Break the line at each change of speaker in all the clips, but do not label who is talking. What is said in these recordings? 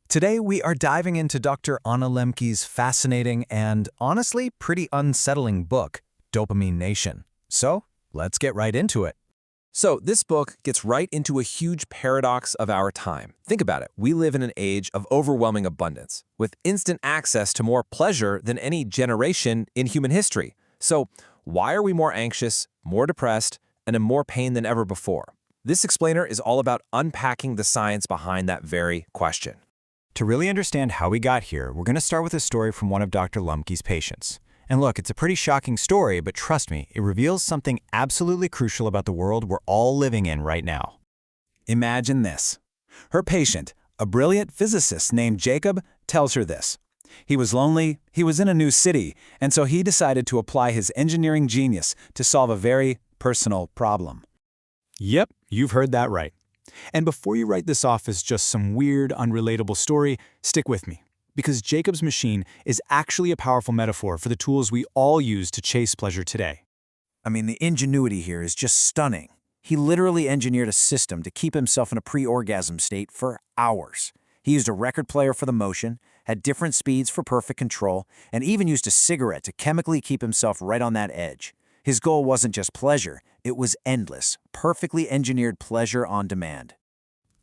Today, we are diving into Dr. Anna Lemke's fascinating and, honestly, pretty unsettling book, Dopamine Nation. So, let's get right into it.
So, this book gets right into a huge paradox of our time. Think about it. We live in an age of overwhelming abundance, with instant access to more pleasure than any generation in human history. So, why are we more anxious, more depressed, and in more pain than ever before? This explainer is all about unpacking the science behind that very question.
To really understand how we got here, we're going to start with a story from one of Dr. Lemke's patients. And look, it's a pretty shocking story, but trust me, it reveals something absolutely crucial about the world we're all living in right now.
Imagine this. Her patient, a brilliant physicist named Jacob, tells her this. He was lonely, he was in a new city, and so he decided to apply his engineering genius to solve a very personal problem.
Yep, you've heard that right. And before you write this off as just some weird, unrelatable story, stick with me. Because Jacob's machine is actually a powerful metaphor for the tools we all use to chase pleasure today.
I mean, the ingenuity here is just stunning. He literally engineered a system to keep himself in a pre-orgasm state for hours. He used a record player for the motion, had different speeds for perfect control, and even used a cigarette to chemically keep himself right on that edge. His goal wasn't just pleasure, it was endless, perfectly engineered pleasure on demand.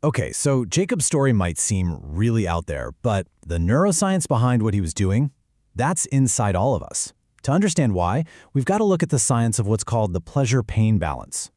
Okay, so Jacob's story might seem really out there, but the neuroscience behind what he was doing, that's inside all of us. To understand why, we've got to look at the science of what's called the pleasure-pain balance.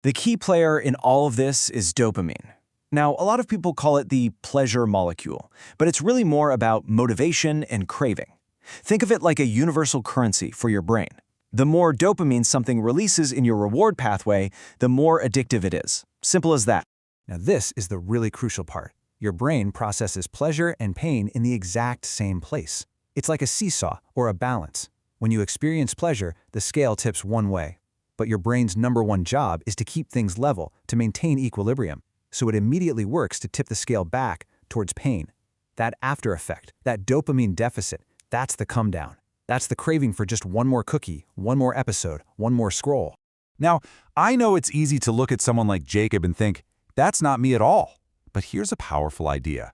The key player in all of this is dopamine. Now, a lot of people call it the pleasure molecule, but it's really more about motivation and craving. Think of it like a universal currency for your brain. The more dopamine something releases in your reward pathway, the more addictive it is. Simple as that.
Now this is the really crucial part. Your brain processes pleasure and pain in the exact same place. It's like a seesaw or a balance. When you experience pleasure, the scale tips one way. But your brain's #1 job is to keep things level, to maintain equilibrium. So it immediately works to tip the scale back towards pain. That after effect, that dopamine deficit, that's the come down. That's the craving for just one more cookie, one more episode, one more scroll.
Now, I know it's easy to look at someone like Jacob and think, that's not me at all. But here's a powerful idea.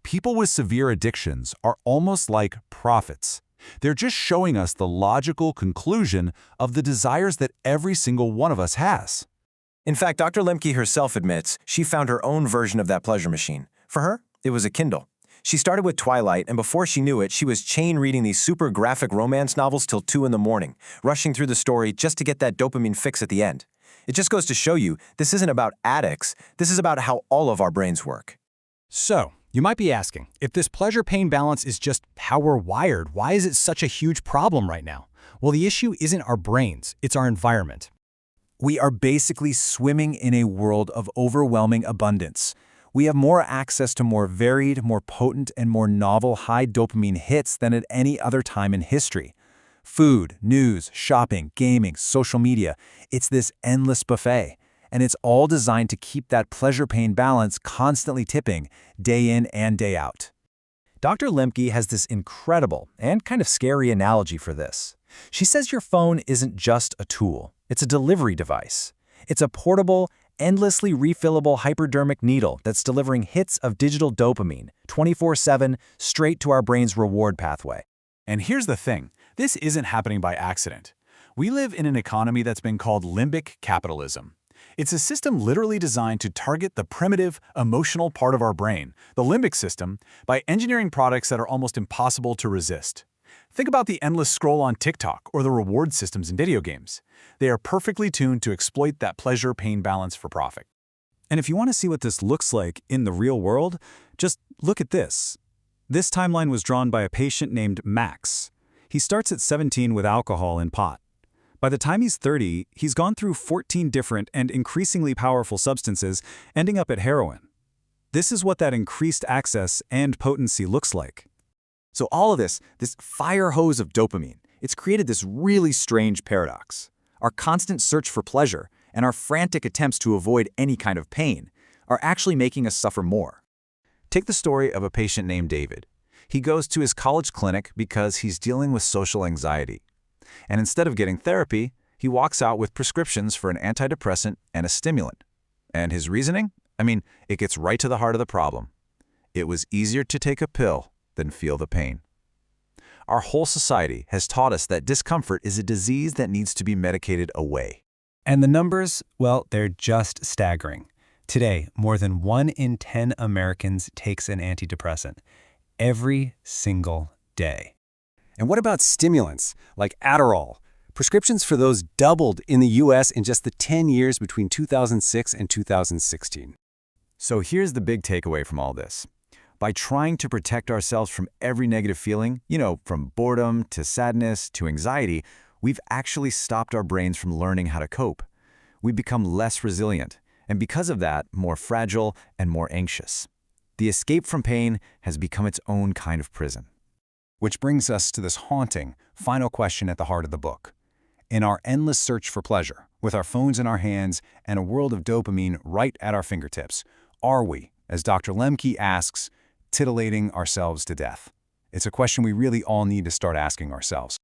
People with severe addictions are almost like prophets. They're just showing us the logical conclusion of the desires that every single one of us has.
In fact, Dr. Lemke herself admits she found her own version of that pleasure machine. For her, it was a Kindle. She started with Twilight, and before she knew it, she was chain-reading these super graphic romance novels till 2 in the morning, rushing through the story just to get that dopamine fix at the end. It just goes to show you, this isn't about addicts, this is about how all of our brains work.
So, you might be asking, if this pleasure-pain balance is just how we're wired, why is it such a huge problem right now? Well, the issue isn't our brains, it's our environment.
We are basically swimming in a world of overwhelming abundance. We have more access to more varied, more potent, and more novel high dopamine hits than at any other time in history. Food, news, shopping, gaming, social media, it's this endless buffet. And it's all designed to keep that pleasure-pain balance constantly tipping, day in and day out. Dr. Lemke has this incredible and kind of scary analogy for this. She says your phone isn't just a tool, it's a delivery device. It's a portable, endlessly refillable hypodermic needle that's delivering hits of digital dopamine 24/7 straight to our brain's reward pathway.
And here's the thing, this isn't happening by accident. We live in an economy that's been called limbic capitalism. It's a system literally designed to target the primitive, emotional part of our brain, the limbic system, by engineering products that are almost impossible to resist. Think about the endless scroll on TikTok or the reward systems in video games. They are perfectly tuned to exploit that pleasure-pain balance for profit.
And if you want to see what this looks like in the real world, just look at this. This timeline was drawn by a patient named Max. He starts at 17 with alcohol and pot. By the time he's 30, he's gone through 14 different and increasingly powerful substances, ending up at heroin. This is what that increased access and potency looks like.
So all of this fire hose of dopamine, it's created this really strange paradox. Our constant search for pleasure and our frantic attempts to avoid any kind of pain are actually making us suffer more.
Take the story of a patient named David. He goes to his college clinic because he's dealing with social anxiety. And instead of getting therapy, he walks out with prescriptions for an antidepressant and a stimulant. And his reasoning? I mean, it gets right to the heart of the problem.
It was easier to take a pill than feel the pain. Our whole society has taught us that discomfort is a disease that needs to be medicated away.
And the numbers, well, they're just staggering. Today, more than 1 in 10 Americans takes an antidepressant every single day.
And what about stimulants, like Adderall? Prescriptions for those doubled in the U.S. in just the 10 years between 2006 and 2016.
So here's the big takeaway from all this. By trying to protect ourselves from every negative feeling, from boredom to sadness to anxiety, we've actually stopped our brains from learning how to cope. We become less resilient, and because of that, more fragile and more anxious. The escape from pain has become its own kind of prison.
Which brings us to this haunting, final question at the heart of the book. In our endless search for pleasure, with our phones in our hands and a world of dopamine right at our fingertips, are we, as Dr. Lemke asks, titillating ourselves to death? It's a question we really all need to start asking ourselves.